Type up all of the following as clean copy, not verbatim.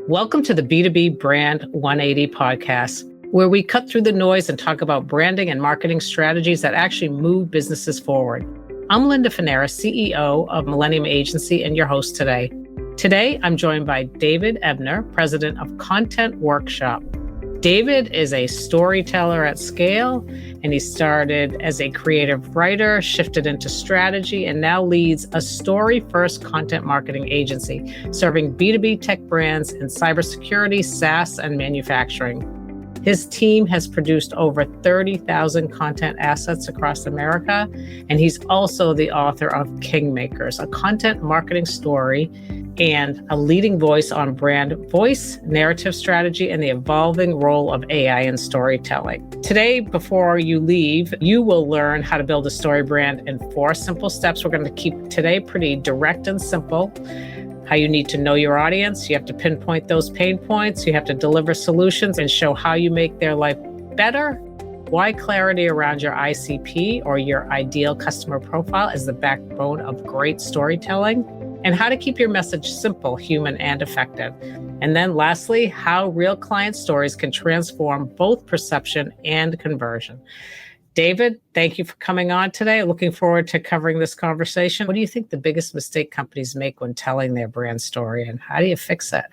Welcome to the B2B Brand180 Podcast, where we cut through the noise and talk about branding and marketing strategies that actually move businesses forward. I'm Linda Fanaras, CEO of Millennium Agency, and your host today. Today, I'm joined by David Ebner, president of Content Workshop. David is a storyteller at scale, and he started as a creative writer, shifted into strategy, and now leads a story-first content marketing agency, serving B2B tech brands in cybersecurity, SaaS, and manufacturing. His team has produced over 30,000 content assets across America, and he's also the author of Kingmakers, a content marketing story and a leading voice on brand voice, narrative strategy, and the evolving role of AI in storytelling. Today, before you leave, you will learn how to build a story brand in 4 simple steps. We're going to keep today pretty direct and simple. How you need to know your audience. You have to pinpoint those pain points. You have to deliver solutions and show how you make their life better. Why clarity around your ICP or your ideal customer profile is the backbone of great storytelling. And how to keep your message simple, human, and effective. And then lastly, how real client stories can transform both perception and conversion. David, thank you for coming on today. Looking forward to covering this conversation. What do you think the biggest mistake companies make when telling their brand story, and how do you fix it?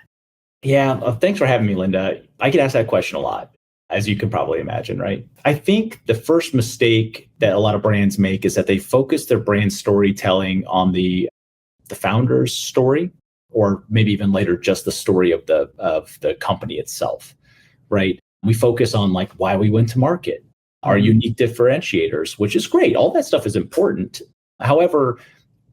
Yeah, thanks for having me, Linda. I get asked that question a lot, as you can probably imagine, right? I think the first mistake that a lot of brands make is that they focus their brand storytelling on the founder's story, or maybe even later, just the story of the company itself, right? We focus on like why we went to market, our unique differentiators, which is great. All that stuff is important. However,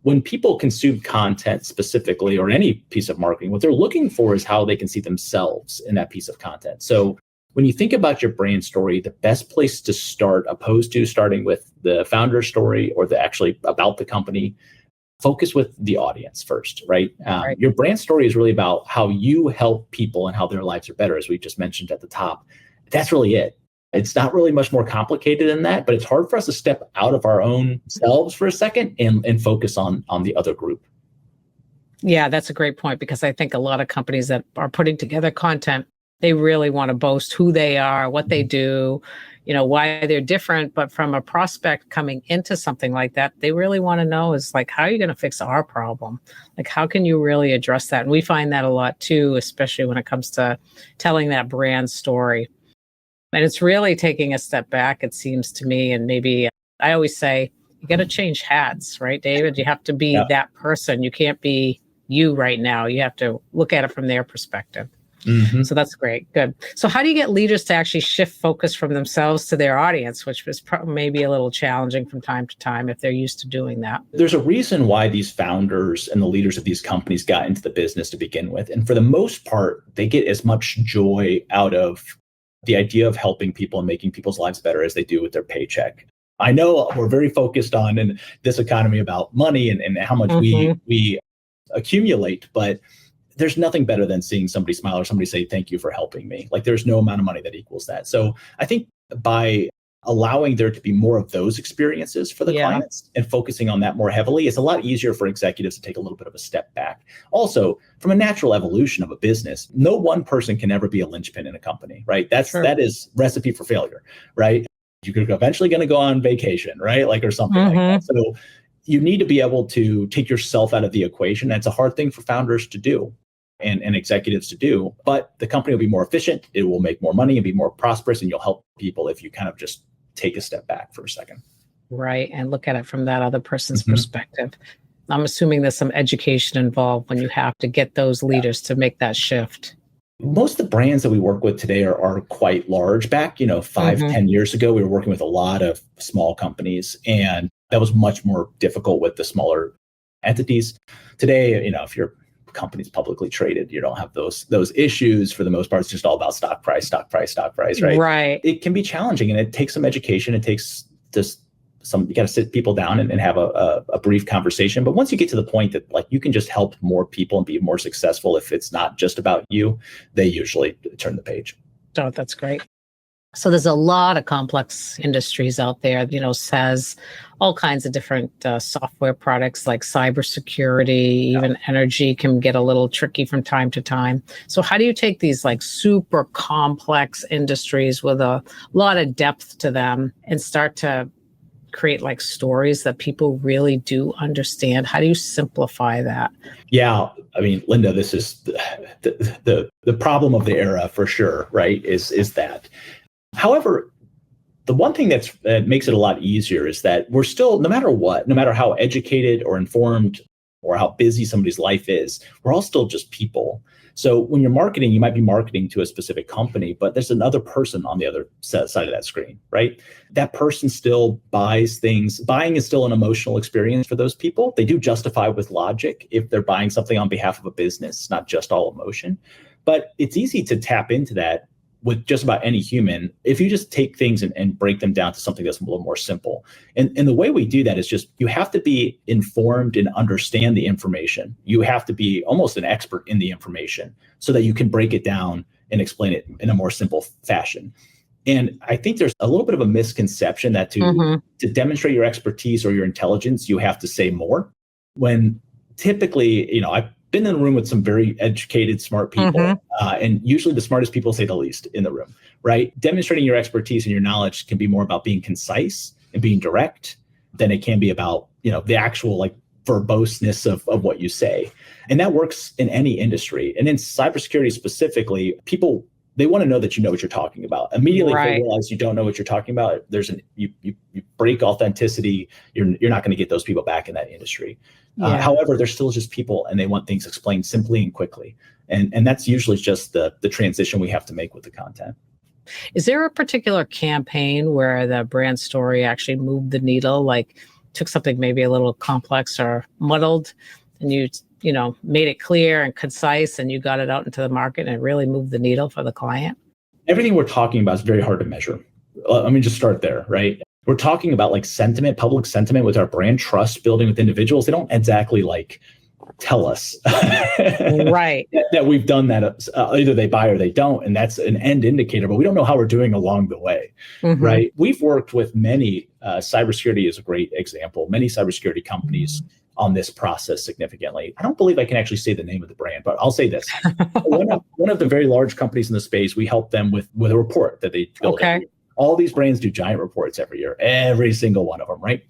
when people consume content specifically, or any piece of marketing, what they're looking for is how they can see themselves in that piece of content. So when you think about your brand story, the best place to start, opposed to starting with the founder story or actually about the company, focus with the audience first, right? Right. Your brand story is really about how you help people and how their lives are better, as we just mentioned at the top. That's really it. It's not really much more complicated than that, but it's hard for us to step out of our own selves for a second and focus on the other group. Yeah, that's a great point, because I think a lot of companies that are putting together content, they really want to boast who they are, what they do, why they're different. But from a prospect coming into something like that, they really want to know is like, how are you going to fix our problem? Like, how can you really address that? And we find that a lot too, especially when it comes to telling that brand story. And it's really taking a step back, it seems to me. And maybe I always say, you got to change hats, right, David? You have to be that person. You can't be you right now. You have to look at it from their perspective. Mm-hmm. So that's great. Good. So how do you get leaders to actually shift focus from themselves to their audience, which is maybe a little challenging from time to time if they're used to doing that? There's a reason why these founders and the leaders of these companies got into the business to begin with. And for the most part, they get as much joy out of the idea of helping people and making people's lives better as they do with their paycheck. I know we're very focused on in this economy about money and how much we accumulate, but there's nothing better than seeing somebody smile or somebody say, thank you for helping me. Like, there's no amount of money that equals that. So I think by allowing there to be more of those experiences for the clients and focusing on that more heavily, it's a lot easier for executives to take a little bit of a step back. Also, from a natural evolution of a business, no one person can ever be a linchpin in a company, right? That is recipe for failure, right? You're eventually going to go on vacation, right? Like, or something like that. So you need to be able to take yourself out of the equation. That's a hard thing for founders to do. And executives to do, but the company will be more efficient, it will make more money and be more prosperous, and you'll help people if you kind of just take a step back for a second. Right, and look at it from that other person's perspective. I'm assuming there's some education involved when you have to get those leaders to make that shift. Most of the brands that we work with today are quite large. Back, 5-10 years ago, we were working with a lot of small companies, and that was much more difficult with the smaller entities. Today, if your company's publicly traded, you don't have those issues for the most part. It's just all about stock price, right? Right. It can be challenging, and it takes some education. It takes just you got to sit people down and have a brief conversation. But once you get to the point that like you can just help more people and be more successful, if it's not just about you, they usually turn the page. Oh, that's great. So there's a lot of complex industries out there, SaaS, all kinds of different software products like cybersecurity, even energy can get a little tricky from time to time. So how do you take these like super complex industries with a lot of depth to them and start to create like stories that people really do understand? How do you simplify that? Yeah, I mean, Linda, this is the problem of the era for sure, right? Is that. However, the one thing that makes it a lot easier is that we're still, no matter what, no matter how educated or informed or how busy somebody's life is, we're all still just people. So when you're marketing, you might be marketing to a specific company, but there's another person on the other side of that screen, right? That person still buys things. Buying is still an emotional experience for those people. They do justify with logic if they're buying something on behalf of a business, not just all emotion. But it's easy to tap into that with just about any human, if you just take things and break them down to something that's a little more simple. And the way we do that is just, you have to be informed and understand the information. You have to be almost an expert in the information so that you can break it down and explain it in a more simple fashion. And I think there's a little bit of a misconception that to demonstrate your expertise or your intelligence, you have to say more. When typically, I've been in the room with some very educated, smart people, and usually the smartest people say the least in the room, right? Demonstrating your expertise and your knowledge can be more about being concise and being direct than it can be about, the actual like verboseness of what you say. And that works in any industry. And in cybersecurity specifically, people, they want to know that you know what you're talking about. Immediately, if they realize you don't know what you're talking about, you break authenticity. You're not going to get those people back in that industry. However, they're still just people, and they want things explained simply and quickly. And that's usually just the transition we have to make with the content. Is there a particular campaign where the brand story actually moved the needle, like took something maybe a little complex or muddled, and you made it clear and concise, and you got it out into the market and it really moved the needle for the client? Everything we're talking about is very hard to measure. Let me just start there, right? We're talking about like sentiment, public sentiment with our brand trust building with individuals. They don't exactly like tell us that we've done that. Either they buy or they don't. And that's an end indicator, but we don't know how we're doing along the way, right? We've worked with many, cybersecurity is a great example, many cybersecurity companies on this process significantly. I don't believe I can actually say the name of the brand, but I'll say this. one of the very large companies in the space, we help them with a report that they build. All these brands do giant reports every year, every single one of them, right?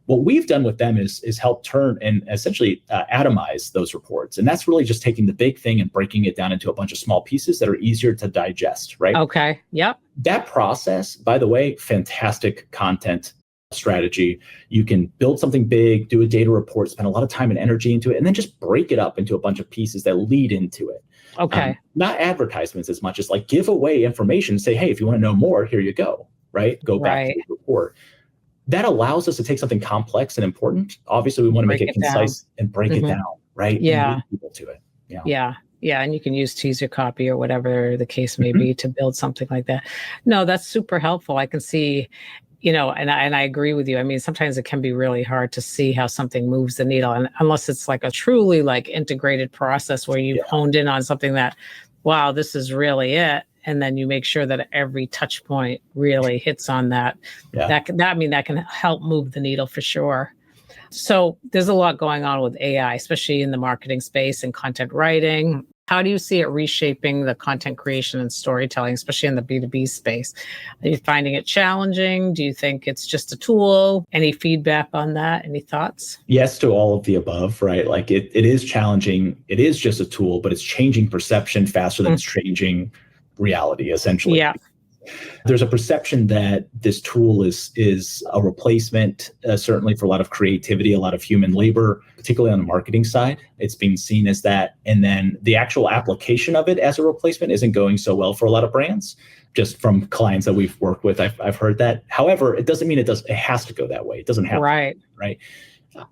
What we've done with them is help turn and essentially atomize those reports. And that's really just taking the big thing and breaking it down into a bunch of small pieces that are easier to digest, right? Okay, yep. That process, by the way, fantastic content strategy. You can build something big, do a data report, spend a lot of time and energy into it, and then just break it up into a bunch of pieces that lead into it. Okay. Not advertisements as much as like give away information, say, hey, if you want to know more, here you go, right? Go back to the report. That allows us to take something complex and important. Obviously, we want to make it concise and break it down, right? Yeah. And lead people to it. Yeah. And you can use teaser copy or whatever the case may be to build something like that. No, that's super helpful. I can see, and I agree with you. I mean, sometimes it can be really hard to see how something moves the needle, and unless it's like a truly like integrated process where you've honed in on something that, wow, this is really it. And then you make sure that every touch point really hits on that. That can help move the needle for sure. So there's a lot going on with AI, especially in the marketing space and content writing. How do you see it reshaping the content creation and storytelling, especially in the B2B space? Are you finding it challenging? Do you think it's just a tool? Any feedback on that? Any thoughts? Yes to all of the above, right? Like it is challenging. It is just a tool, but it's changing perception faster than it's changing reality, essentially. Yeah. There's a perception that this tool is a replacement, certainly for a lot of creativity, a lot of human labor, particularly on the marketing side. It's being seen as that. And then the actual application of it as a replacement isn't going so well for a lot of brands. Just from clients that we've worked with, I've heard that. However, it doesn't mean it has to go that way. It doesn't have to, right?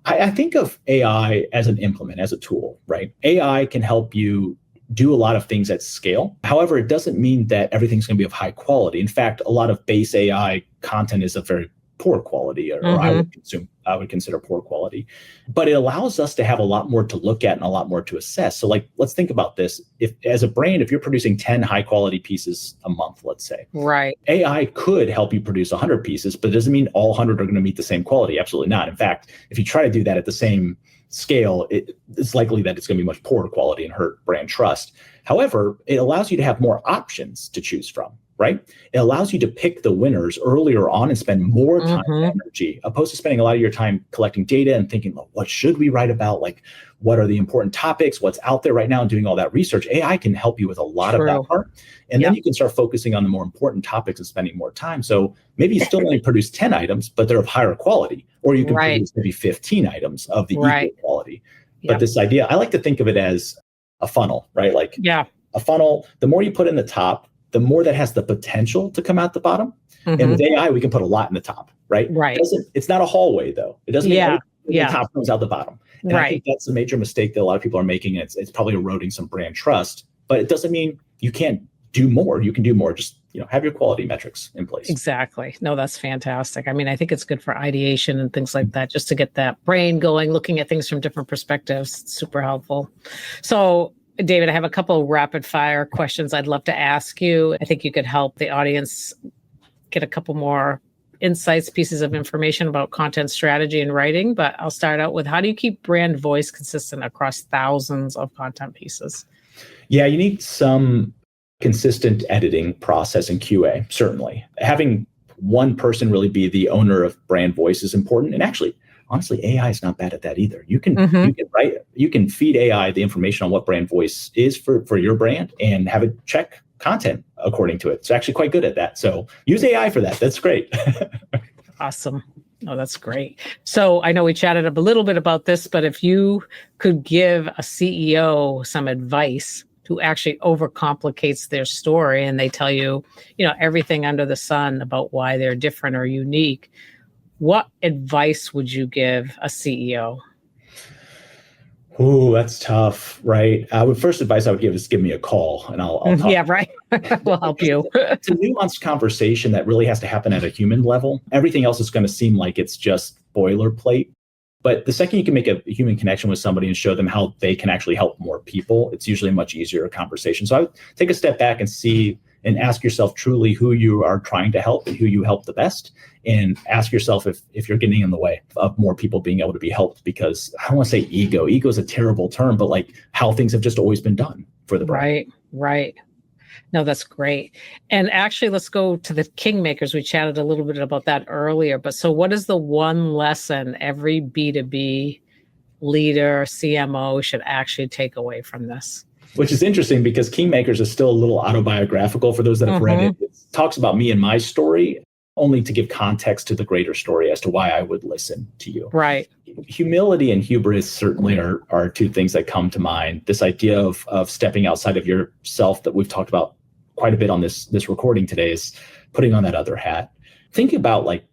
I think of AI as an implement, as a tool, right? AI can help you do a lot of things at scale. However, it doesn't mean that everything's going to be of high quality. In fact, a lot of base AI content is of very poor quality, or I would consider poor quality. But it allows us to have a lot more to look at and a lot more to assess. So like, let's think about this. If as a brand, if you're producing 10 high quality pieces a month, let's say, right, AI could help you produce 100 pieces, but it doesn't mean all 100 are going to meet the same quality. Absolutely not. In fact, if you try to do that at the same scale, it's likely that it's going to be much poorer quality and hurt brand trust. However, it allows you to have more options to choose from, right? It allows you to pick the winners earlier on and spend more time and energy, opposed to spending a lot of your time collecting data and thinking, well, what should we write about? Like, what are the important topics? What's out there right now? And doing all that research. AI can help you with a lot of that part. And then you can start focusing on the more important topics and spending more time. So maybe you still only produce 10 items, but they're of higher quality. Or you can produce maybe 15 items of the equal quality. But this idea, I like to think of it as a funnel, right? Like a funnel, the more you put in the top, the more that has the potential to come out the bottom. And with AI, we can put a lot in the top, right? It's not a hallway though. It doesn't mean the top comes out the bottom. And I think that's a major mistake that a lot of people are making. It's probably eroding some brand trust, but it doesn't mean you can't do more. You can do more. Just, have your quality metrics in place. Exactly. No, that's fantastic. I mean, I think it's good for ideation and things like that, just to get that brain going, looking at things from different perspectives. It's super helpful. So, David, I have a couple of rapid fire questions I'd love to ask you. I think you could help the audience get a couple more insights, pieces of information about content strategy and writing. But I'll start out with, how do you keep brand voice consistent across thousands of content pieces? Yeah, you need some consistent editing process and QA, certainly. Having one person really be the owner of brand voice is important. And actually, honestly, AI is not bad at that either. You can you can feed AI the information on what brand voice is for your brand and have it check content according to it. It's actually quite good at that. So use AI for that. That's great. Awesome. Oh, that's great. So I know we chatted a little bit about this, but if you could give a CEO some advice who actually overcomplicates their story and they tell you, everything under the sun about why they're different or unique, what advice would you give a CEO? Ooh, that's tough, right? First advice I would give is give me a call and I'll talk. Yeah, right. We'll help you. It's a nuanced conversation that really has to happen at a human level. Everything else is going to seem like it's just boilerplate. But the second you can make a human connection with somebody and show them how they can actually help more people, it's usually a much easier conversation. So I would take a step back and see and ask yourself truly who you are trying to help and who you help the best. And ask yourself if you're getting in the way of more people being able to be helped, because I don't want to say ego. Ego is a terrible term, but like how things have just always been done for the brand. Right. No, that's great. And actually, let's go to the Kingmakers. We chatted a little bit about that earlier. But so what is the one lesson every B2B leader, CMO should actually take away from this? Which is interesting because Kingmakers is still a little autobiographical for those that have read it. It talks about me and my story, only to give context to the greater story as to why I would listen to you. Right. Humility and hubris certainly are two things that come to mind. This idea of stepping outside of yourself that we've talked about quite a bit on this recording today is putting on that other hat. Think about like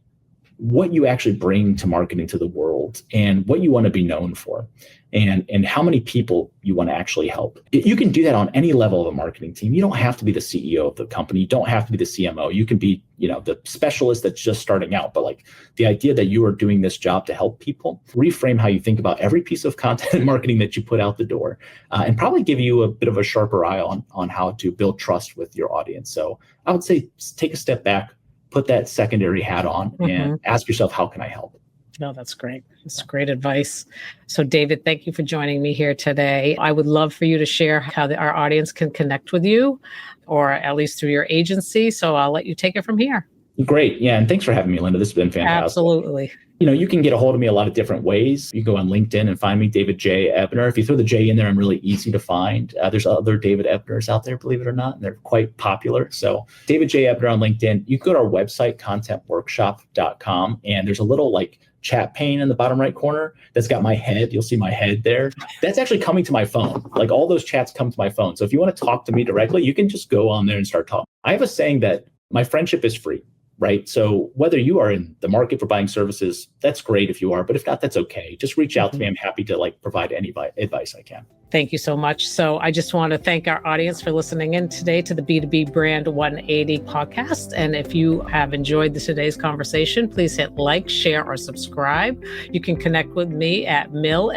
what you actually bring to marketing to the world and what you want to be known for and how many people you want to actually help. You can do that on any level of a marketing team. You don't have to be the CEO of the company. You don't have to be the CMO. You can be, the specialist that's just starting out. But like the idea that you are doing this job to help people, reframe how you think about every piece of content and marketing that you put out the door, and probably give you a bit of a sharper eye on how to build trust with your audience. So I would say take a step back, put that secondary hat on and ask yourself, how can I help? No, that's great. That's great advice. So David, thank you for joining me here today. I would love for you to share how our audience can connect with you, or at least through your agency. So I'll let you take it from here. Great. Yeah. And thanks for having me, Linda. This has been fantastic. Absolutely. You can get a hold of me a lot of different ways. You go on LinkedIn and find me, David J. Ebner. If you throw the J in there, I'm really easy to find. There's other David Ebners out there, believe it or not, and they're quite popular. So David J. Ebner on LinkedIn. You can go to our website, contentworkshop.com, and there's a little chat pane in the bottom right corner that's got my head. You'll see my head there. That's actually coming to my phone. Like all those chats come to my phone. So if you want to talk to me directly, you can just go on there and start talking. I have a saying that my friendship is free. right? So whether you are in the market for buying services, that's great if you are, but if not, that's okay. Just reach out to me. I'm happy to provide any advice I can. Thank you so much. So I just want to thank our audience for listening in today to the B2B Brand 180 podcast. And if you have enjoyed today's conversation, please hit like, share, or subscribe. You can connect with me at mill.agency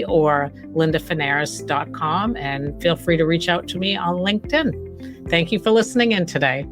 or lindafanaras.com, and feel free to reach out to me on LinkedIn. Thank you for listening in today.